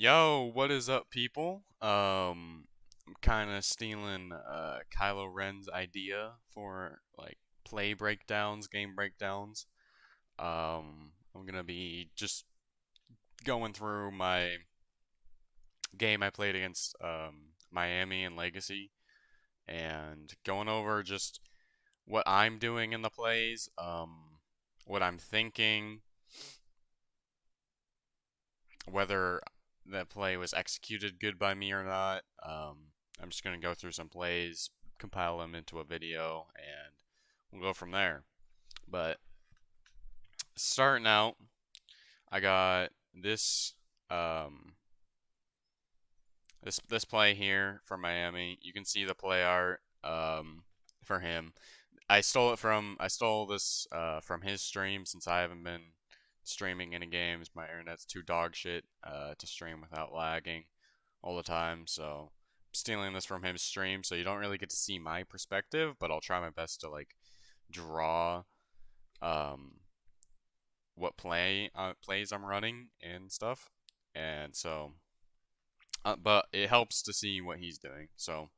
Yo, what is up, people? I'm kind of stealing Kylo Ren's idea for like play breakdowns, game breakdowns. I'm gonna be just going through my game I played against Miami and Legacy and going over just what I'm doing in the plays, what I'm thinking, whether that play was executed good by me or not. I'm just going to go through some plays, compile them into a video, and we'll go from there. But starting out, I got this this play here from Miami. You can see the play art for him. I stole this from his stream since I haven't been streaming any games. My internet's too dog shit to stream without lagging all the time. So I'm stealing this from his stream, so you don't really get to see my perspective, but I'll try my best to like draw um what plays I'm running and stuff. And so but it helps to see what he's doing. So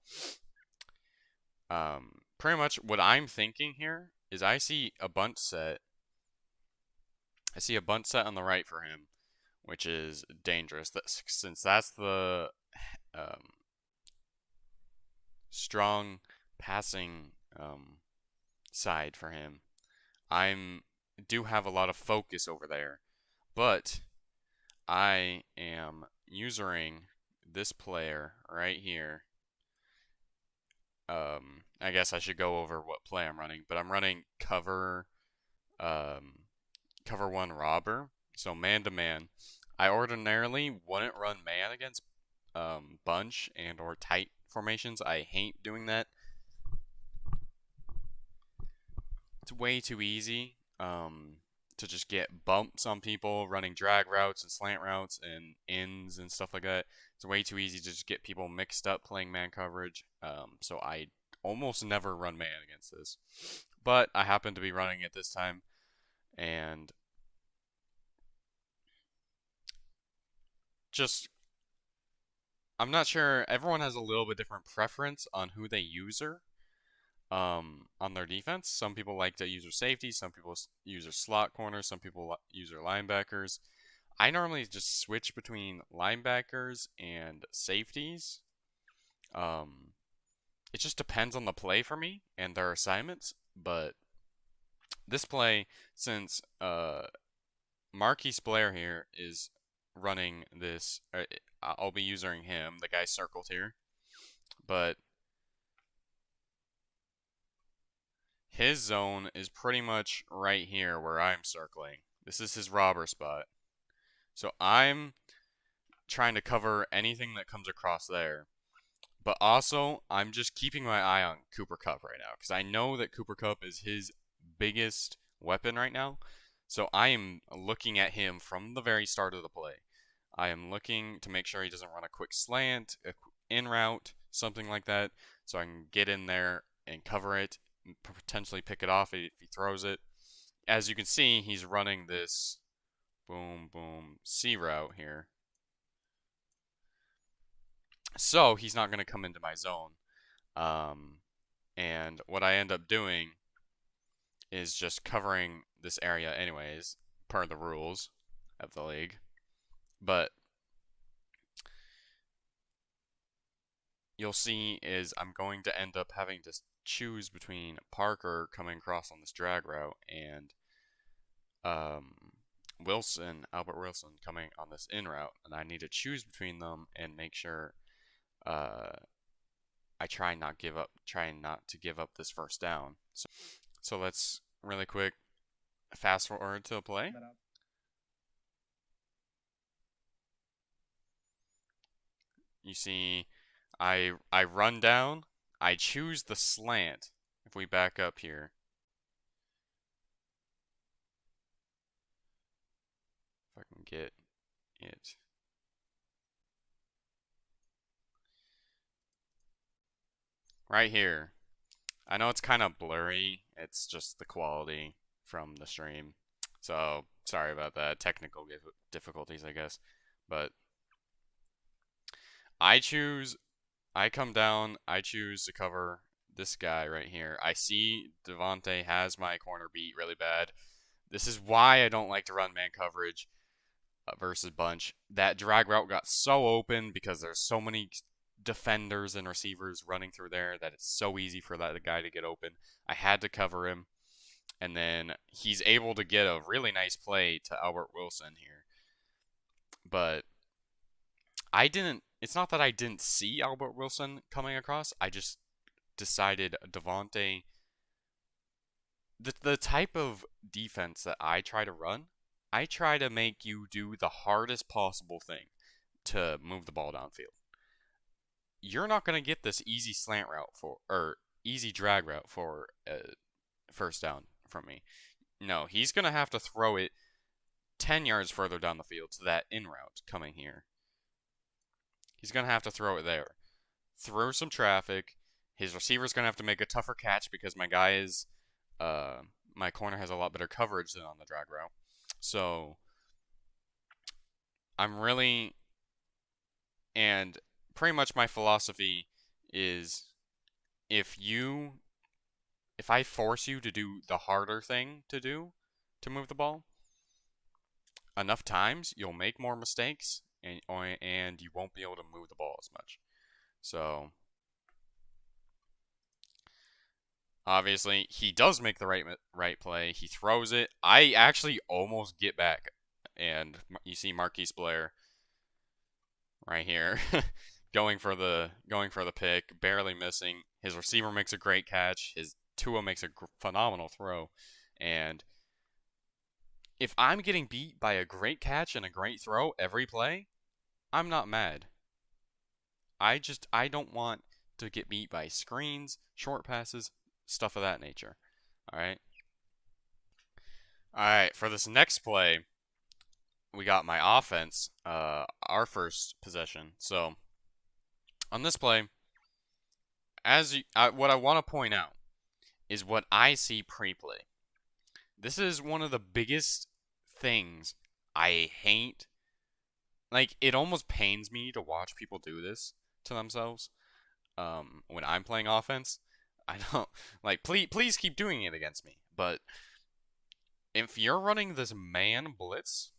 pretty much what I'm thinking here is I see a bunt set. I see a bunt set on the right for him, which is dangerous. Since that's the um, strong passing side for him, I'm do have a lot of focus over there, but I am usering this player right here. I guess I should go over what play I'm running, but I'm running um, cover one robber, so man to man. I ordinarily wouldn't run man against bunch and or tight formations. I hate doing that. It's way too easy to just get bumps on people running drag routes and slant routes and ins and stuff like that. It's way too easy to just get people mixed up playing man coverage. So I almost never run man against this. But I happen to be running it this time. And just, I'm not sure. Everyone has a little bit different preference on who they user on their defense. Some people like to use their safety. Some people use their slot corners. Some people use their linebackers. I normally just switch between linebackers and safeties. Um, it just depends on the play for me and their assignments. But this play, since Marquise Blair here is running this, I'll be using him, the guy circled here. But his zone is pretty much right here where I'm circling. This is his robber spot. So I'm trying to cover anything that comes across there. But also, I'm just keeping my eye on Cooper Kupp right now because I know that Cooper Kupp is his biggest weapon right now. So I am looking at him from the very start of the play. I am looking to make sure he doesn't run a quick slant, in route, something like that, so I can get in there and cover it, and potentially pick it off if he throws it. As you can see, he's running this boom, boom, C route here. So he's not going to come into my zone. And what I end up doing is just covering this area anyways, per the rules of the league. But you'll see is I'm going to end up having to choose between Parker coming across on this drag route and Albert Wilson coming on this in route, and I need to choose between them and make sure uh, I try not to give up this first down. So let's really quick fast forward to the play. You see, I run down, I choose the slant. If we back up here, if I can get it. Right here. I know it's kind of blurry. It's just the quality from the stream. So, sorry about that. Technical difficulties, I guess. But I choose, I come down, I choose to cover this guy right here. I see Devontae has my corner beat really bad. This is why I don't like to run man coverage versus bunch. That drag route got so open because there's so many defenders and receivers running through there that it's so easy for that guy to get open. I had to cover him, and then he's able to get a really nice play to Albert Wilson here. But I didn't. It's not that I didn't see Albert Wilson coming across. I just decided Devontae. The type of defense that I try to run, I try to make you do the hardest possible thing to move the ball downfield. You're not going to get this easy slant route or easy drag route for a first down from me. No, he's going to have to throw it 10 yards further down the field to that in route coming here. He's going to have to throw it there. Through some traffic. His receiver's going to have to make a tougher catch because my corner has a lot better coverage than on the drag route. So and pretty much my philosophy is if I force you to do the harder thing to do to move the ball enough times, you'll make more mistakes and you won't be able to move the ball as much. So obviously, he does make the right play. He throws it. I actually almost get back, and you see Marquise Blair right here, going for the pick, barely missing. His receiver makes a great catch. His Tua makes a phenomenal throw, and if I'm getting beat by a great catch and a great throw every play, I'm not mad. I don't want to get beat by screens, short passes, stuff of that nature. All right. All right, for this next play, we got my offense, our first possession. So, on this play, what I want to point out is what I see pre-play. This is one of the biggest things I hate. Like, it almost pains me to watch people do this to themselves. When I'm playing offense, I don't like. Please keep doing it against me. But if you're running this man blitz,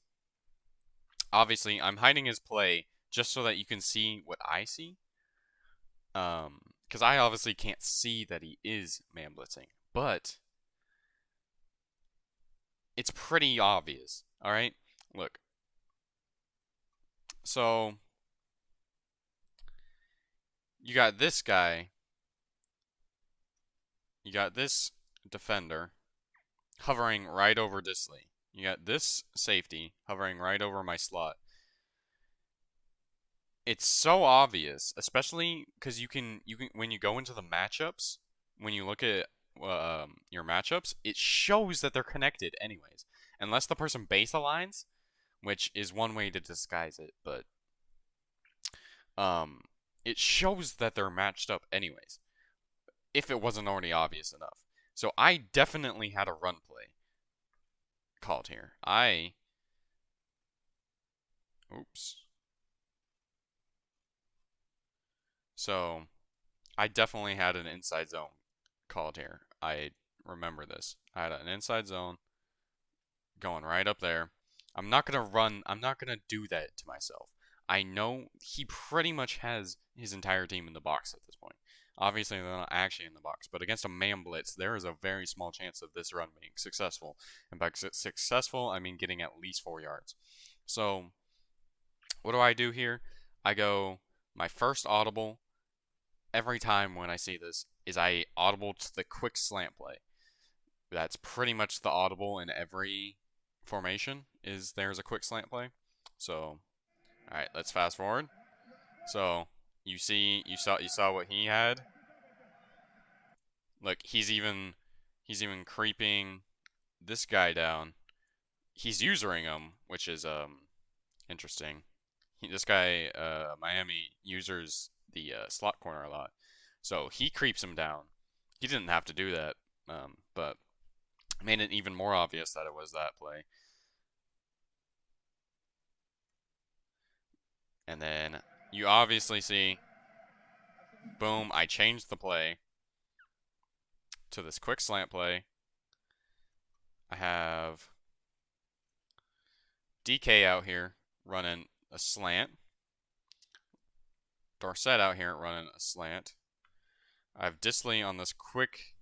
obviously I'm hiding his play just so that you can see what I see. Because I obviously can't see that he is man blitzing, but it's pretty obvious. All right, look. So you got this guy. You got this defender hovering right over Disley. You got this safety hovering right over my slot. It's so obvious, especially because you can when you go into the matchups, when you look at your matchups, it shows that they're connected anyways. Unless the person base aligns, which is one way to disguise it, but it shows that they're matched up anyways, if it wasn't already obvious enough. So I definitely had a run play called here. Oops. So I definitely had an inside zone called here. I remember this. I had an inside zone going right up there. I'm not going to do that to myself. I know he pretty much has his entire team in the box at this point. Obviously, they're not actually in the box, but against a man blitz, there is a very small chance of this run being successful. And by successful, I mean getting at least 4 yards. So, what do I do here? I go, my first audible every time when I see this is I audible to the quick slant play. That's pretty much the audible in every formation, is there's a quick slant play. So, all right, let's fast forward. So, you saw what he had. Look, he's even creeping this guy down. He's usering him, which is interesting. This guy Miami users the slot corner a lot, so he creeps him down. He didn't have to do that, but made it even more obvious that it was that play. And then you obviously see, boom, I changed the play to this quick slant play. I have DK out here running a slant. Dorsett out here running a slant. I have Disley on this quick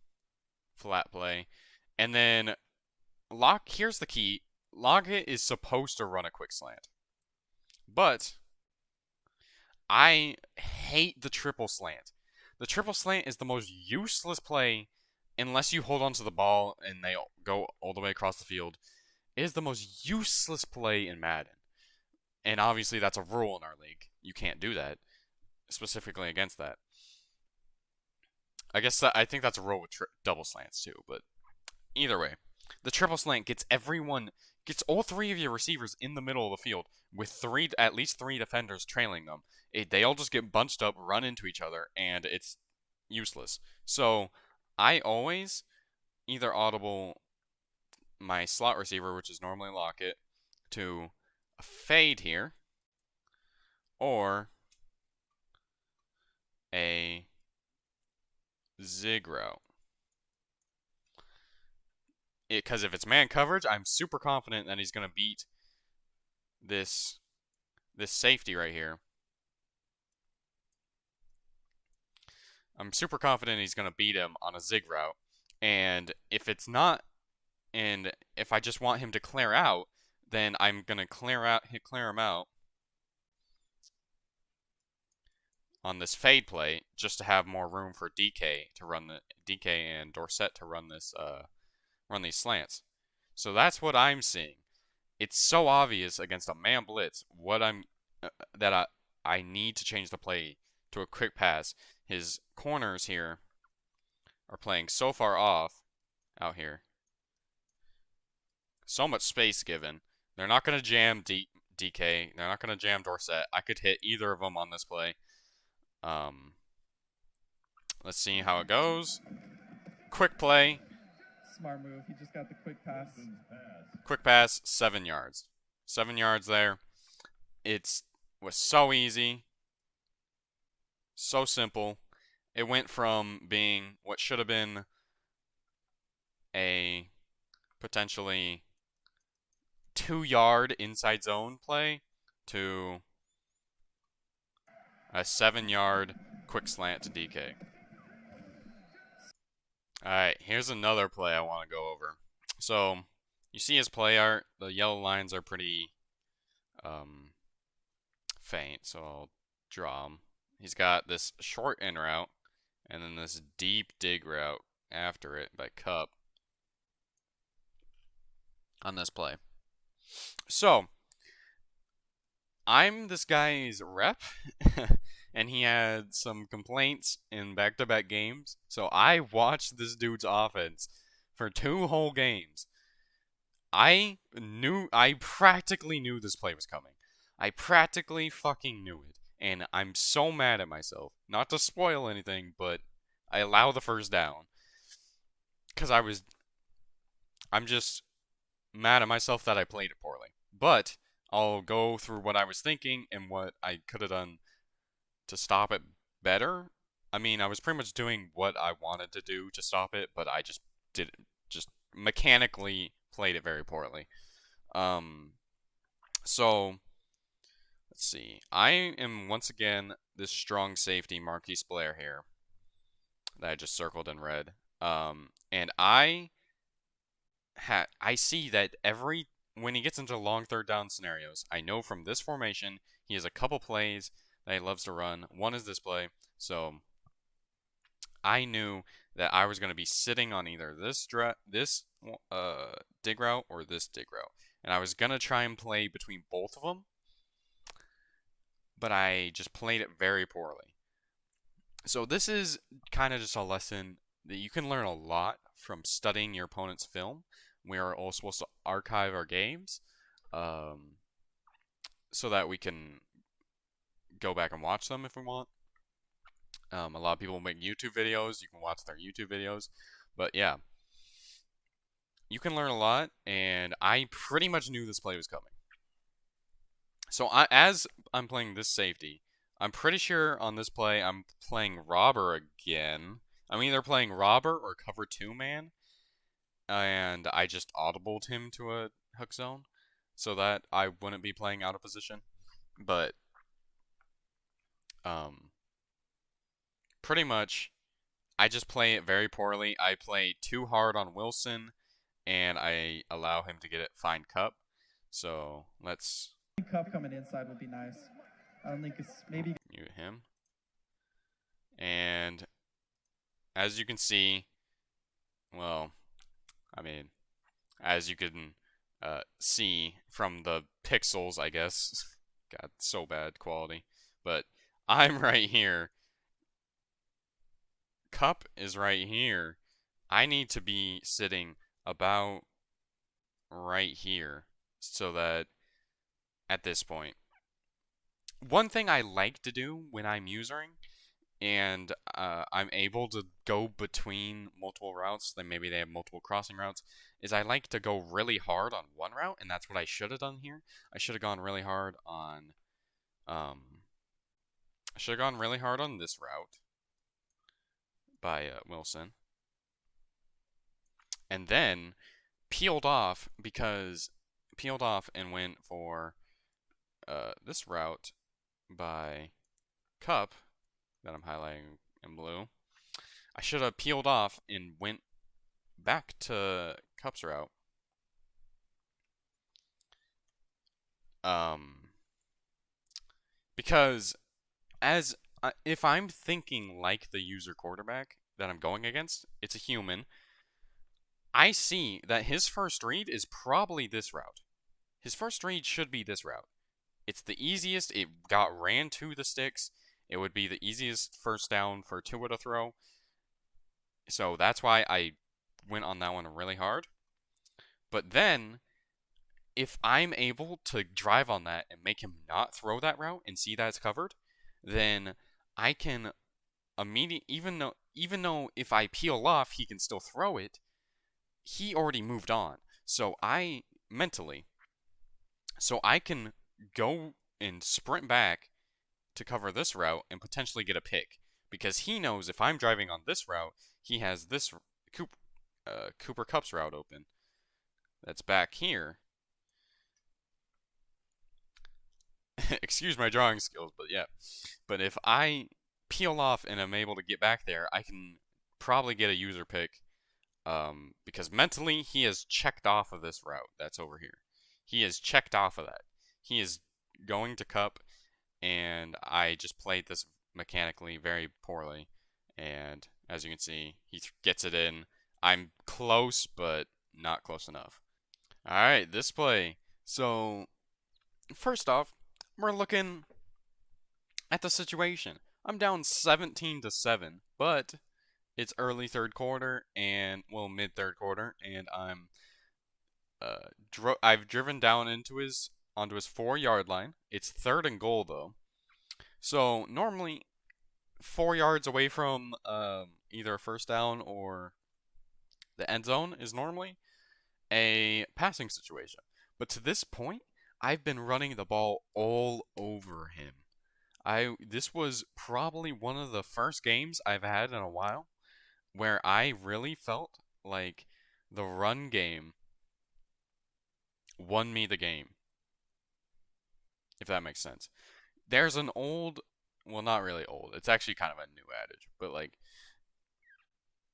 flat play. And then here's the key. Lockett is supposed to run a quick slant. But I hate the triple slant. The triple slant is the most useless play unless you hold onto the ball and they go all the way across the field. It is the most useless play in Madden. And obviously that's a rule in our league. You can't do that, specifically against that. I think that's a rule with double slants too, but either way, the triple slant gets all three of your receivers in the middle of the field with at least three defenders trailing them. They all just get bunched up, run into each other, and it's useless. So I always either audible my slot receiver, which is normally Lockett, to a fade here, or a zig route. Because if it's man coverage, I'm super confident that he's going to beat this safety right here. I'm super confident he's going to beat him on a zig route. And if it's not, and if I just want him to clear out, then I'm going to clear him out on this fade play just to have more room for DK and Dorsett to run these slants. So that's what I'm seeing. It's so obvious against a man blitz that I need to change the play to a quick pass. His corners here are playing so far off out here. So much space given. They're not going to jam DK. They're not going to jam Dorsett. I could hit either of them on this play. Let's see how it goes. Quick play. Smart move. He just got the quick pass. Quick pass, 7 yards. 7 yards there. It was so easy. So simple. It went from being what should have been a potentially 2-yard inside zone play to a 7-yard quick slant to DK. Alright, here's another play I want to go over. So, you see his play art. The yellow lines are pretty faint, so I'll draw them. He's got this short in route, and then this deep dig route after it by Cup on this play. So, I'm this guy's rep, and he had some complaints in back-to-back games. So I watched this dude's offense for 2 whole games. I practically knew this play was coming. I practically fucking knew it. And I'm so mad at myself. Not to spoil anything, but I allow the first down. Because I'm just mad at myself that I played it poorly. But I'll go through what I was thinking and what I could have done to stop it better. I mean, I was pretty much doing what I wanted to do to stop it, but I just mechanically played it very poorly. So let's see. I am once again this strong safety Marquise Blair here that I just circled in red. And I see that when he gets into long third down scenarios, I know from this formation he has a couple plays that he loves to run. One is this play. So I knew that I was going to be sitting on either this dig route or this dig route. And I was going to try and play between both of them. But I just played it very poorly. So this is kind of just a lesson that you can learn a lot from studying your opponent's film. We are all supposed to archive our games so that we can go back and watch them if we want. A lot of people make YouTube videos. You can watch their YouTube videos. But yeah, you can learn a lot, and I pretty much knew this play was coming. So as I'm playing this safety, I'm pretty sure on this play I'm playing Robber again. I'm either playing Robber or Cover 2 Man, and I just audibled him to a hook zone so that I wouldn't be playing out of position. But um, pretty much, I just play it very poorly. I play too hard on Wilson, and I allow him to get it fine cup. So let's Cup coming inside would be nice. I don't think it's maybe. mute him. And as you can see, well, I mean, as you can see from the pixels, I guess. God, so bad quality. But I'm right here. Cup is right here. I need to be sitting about right here so that at this point. One thing I like to do when I'm usering and I'm able to go between multiple routes, then maybe they have multiple crossing routes, is I like to go really hard on one route, and that's what I should have done here. I should have gone really hard on, I should have gone really hard on this route by Wilson, and then peeled off and went for this route by Cup that I'm highlighting in blue. I should have peeled off and went back to Cup's route. Because as if I'm thinking like the user quarterback that I'm going against, it's a human. I see that his first read is probably this route. His first read should be this route. It's the easiest. It got ran to the sticks. It would be the easiest first down for Tua to throw. So that's why I went on that one really hard. But then, if I'm able to drive on that and make him not throw that route and see that it's covered, then I can immediately, even though if I peel off, he can still throw it. He already moved on. So I can go and sprint back to cover this route and potentially get a pick because he knows if I'm driving on this route, he has this Cooper Kupp's route open. That's back here. Excuse my drawing skills, but yeah. But if I peel off and am able to get back there, I can probably get a user pick because mentally he is checked off of this route that's over here. He is checked off of that. He is going to Cup, and I just played this mechanically very poorly. And as you can see, he gets it in. I'm close, but not close enough. Alright, this play. So, first off, we're looking at the situation. I'm down 17-7, but it's early third quarter and mid third quarter, and I've driven down onto his 4-yard line. It's 3rd and goal though, so normally 4 yards away from either a first down or the end zone is normally a passing situation. But to this point, I've been running the ball all over him. This was probably one of the first games I've had in a while where I really felt like the run game won me the game, if that makes sense. There's an old, well, not really old, it's actually kind of a new adage, but like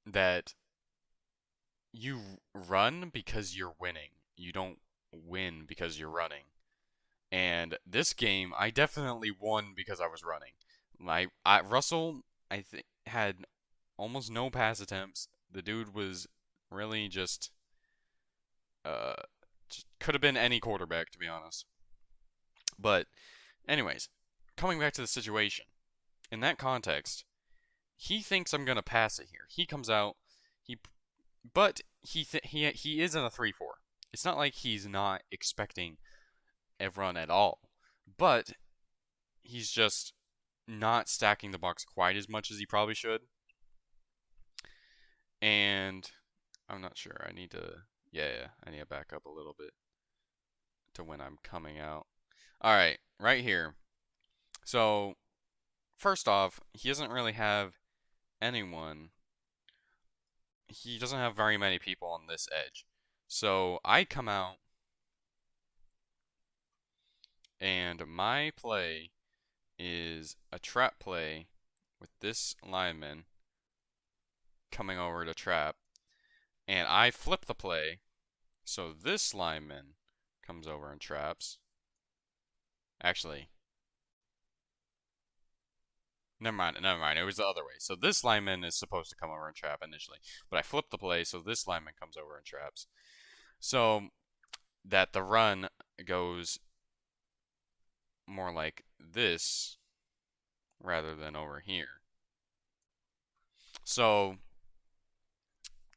that you run because you're winning. You don't win because you're running. And this game, I definitely won because I was running. Russell, I think, had almost no pass attempts. The dude was really just could have been any quarterback, to be honest. But, anyways, coming back to the situation. In that context, he thinks I'm gonna pass it here. He comes out, but he is in a 3-4. It's not like he's not expecting a run at all, but he's just not stacking the box quite as much as he probably should. And I'm not sure. I need to back up a little bit to when I'm coming out. All right, right here. So first off, he doesn't really have anyone. He doesn't have very many people on this edge. So I come out, and my play is a trap play with this lineman coming over to trap, and I flip the play so this lineman comes over and traps. Actually, never mind, never mind. It was the other way. So this lineman is supposed to come over and trap initially, but I flip the play so this lineman comes over and traps. So that the run goes more like this rather than over here. So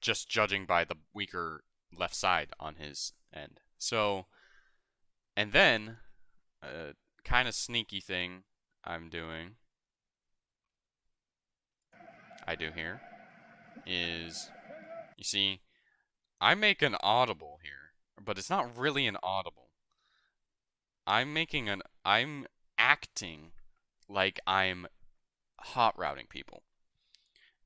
just judging by the weaker left side on his end. So, and then a kind of sneaky thing I'm doing, I do here, is you see, I make an audible here, but it's not really an audible. I'm acting like I'm hot routing people.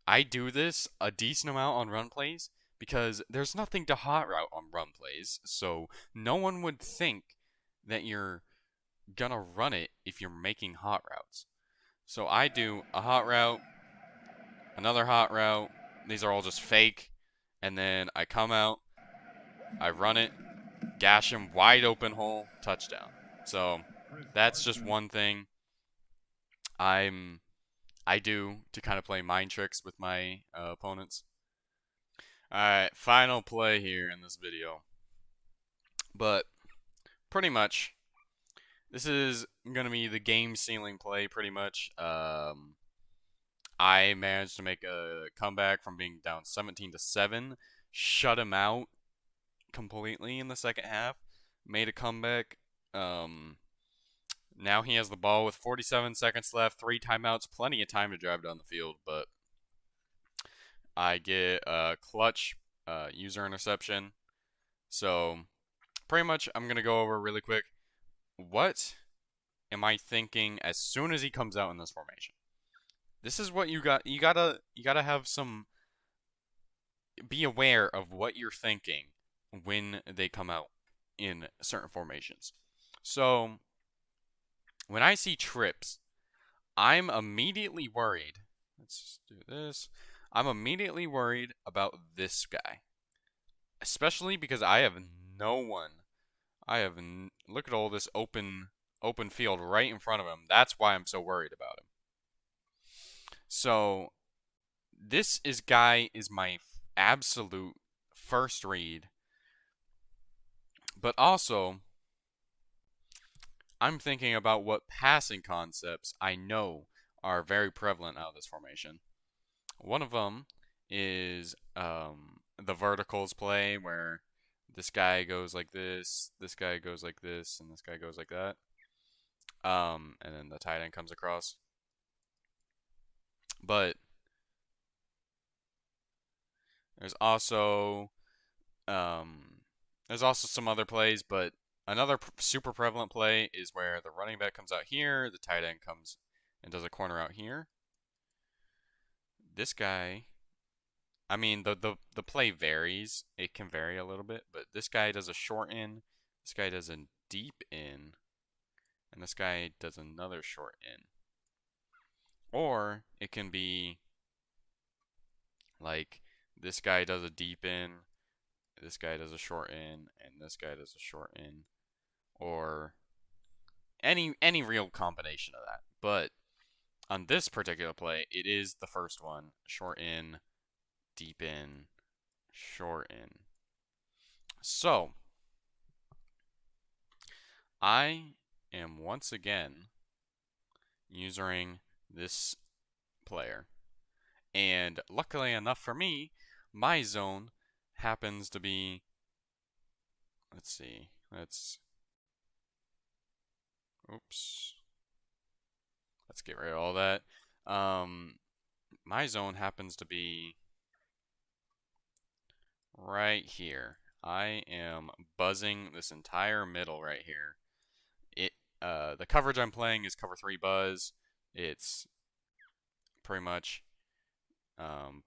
I do this a decent amount on run plays because there's nothing to hot route on run plays, so no one would think that you're gonna run it if you're making hot routes. So I do a hot route, another hot route. These are all just fake, and then I come out, I run it, gash him, wide open hole, touchdown. So that's just one thing I'm I do to kind of play mind tricks with my opponents. Alright, final play here in this video. But pretty much, this is going to be the game sealing play pretty much. I managed to make a comeback from being down 17-7, shut him out completely in the second half, made a comeback. Now he has the ball with 47 seconds left, 3 timeouts, plenty of time to drive down the field, but I get a clutch user interception. So pretty much I'm going to go over really quick. What am I thinking as soon as he comes out in this formation? This is what you got. You gotta have some. Be aware of what you're thinking when they come out in certain formations. So when I see trips, I'm immediately worried. Let's do this. I'm immediately worried about this guy, especially because I have no one. Look at all this open field right in front of him. That's why I'm so worried about him. So this guy is my absolute first read, but also I'm thinking about what passing concepts I know are very prevalent out of this formation. One of them is the verticals play, where this guy goes like this guy goes like this, and this guy goes like that. And then the tight end comes across. But there's also some other plays, but another super prevalent play is where the running back comes out here, the tight end comes and does a corner out here. This guy, I mean, the play varies. It can vary a little bit, but this guy does a short in, this guy does a deep in, and this guy does another short in. Or it can be like this guy does a deep in, this guy does a short in, and this guy does a short in, or any real combination of that. But on this particular play, it is the first one: short in, deep in, short in. So I am once again using this player, and luckily enough for me, my zone happens to be, oops, let's get rid of all that. My zone happens to be right here. I am buzzing this entire middle right here. The coverage I'm playing is cover 3 buzz. It's pretty much.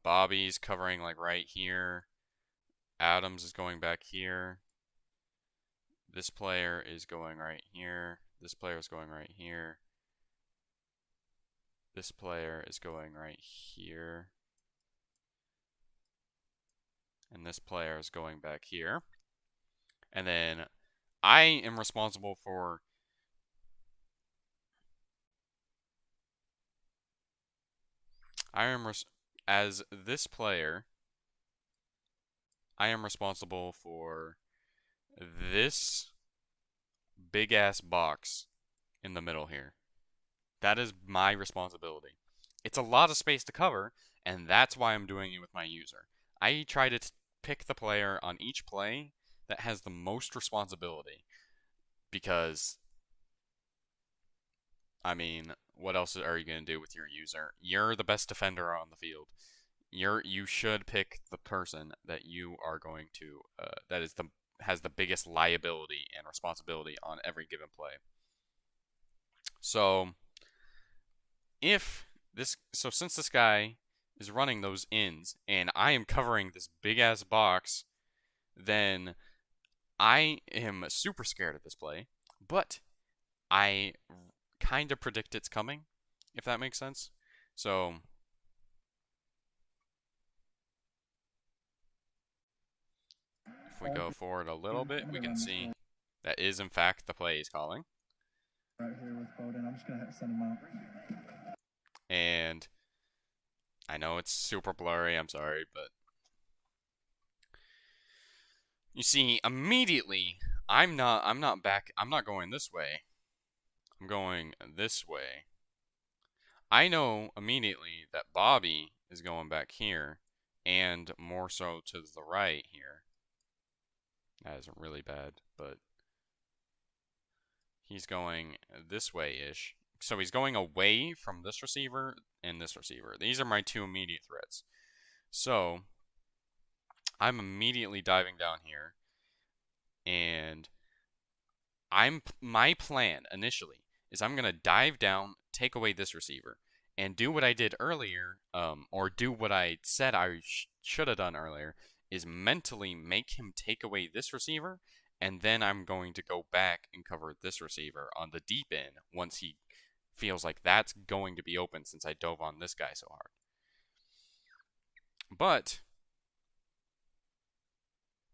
Bobby's covering like right here. Adams is going back here. This player is going right here. This player is going right here. This player is going right here. And this player is going back here. And then I am responsible for as this player, I am responsible for this big ass box in the middle here. That is my responsibility. It's a lot of space to cover, and that's why I'm doing it with my user. I try to pick the player on each play that has the most responsibility because, I mean, what else are you going to do with your user? You're the best defender on the field. You should pick the person that you are going to that is the has the biggest liability and responsibility on every given play. So since this guy is running those ins and I am covering this big ass box, then I am super scared of this play, but I kind of predict it's coming, if that makes sense. So if we go forward a little bit, we can see that is in fact the play he's calling. Right here with Bowden. I'm just gonna send him out. And I know it's super blurry, I'm sorry, but you see immediately I'm not going this way. I'm going this way. I know immediately that Bobby is going back here and more so to the right here. That isn't really bad, but he's going this way-ish. So he's going away from this receiver and this receiver. These are my two immediate threats. So I'm immediately diving down here, and my plan initially is I'm gonna dive down, take away this receiver, and do what I did earlier, or do what I said I should have done earlier, is mentally make him take away this receiver, and then I'm going to go back and cover this receiver on the deep end once he feels like that's going to be open since I dove on this guy so hard. But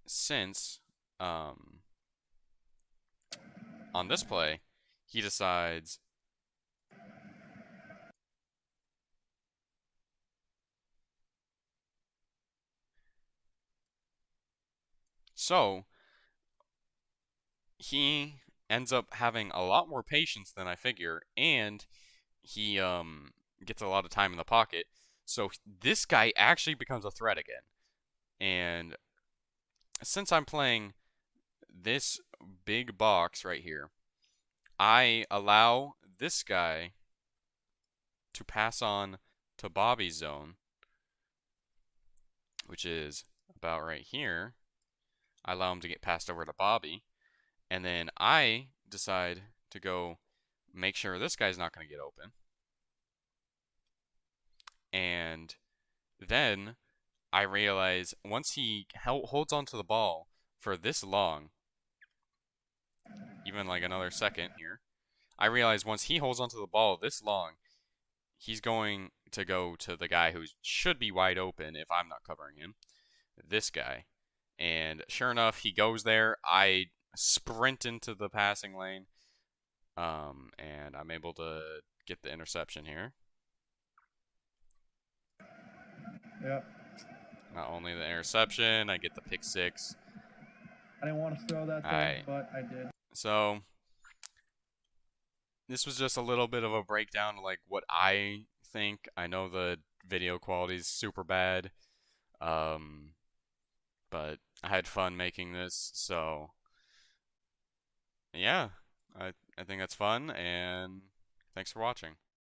since on this play, he decides so he ends up having a lot more patience than I figure, and he gets a lot of time in the pocket. So this guy actually becomes a threat again. And since I'm playing this big box right here, I allow this guy to pass on to Bobby's zone, which is about right here. I allow him to get passed over to Bobby, and then I decide to go make sure this guy's not going to get open. And then I realize once he holds onto the ball for this long, even like another second here, I realize once he holds onto the ball this long, he's going to go to the guy who should be wide open if I'm not covering him, this guy. And sure enough, he goes there. I sprint into the passing lane, and I'm able to get the interception here. Yep. Not only the interception, I get the pick six. I didn't want to throw that there, but I did. So this was just a little bit of a breakdown of like what I think. I know the video quality is super bad, but I had fun making this, so yeah, I think that's fun, and thanks for watching.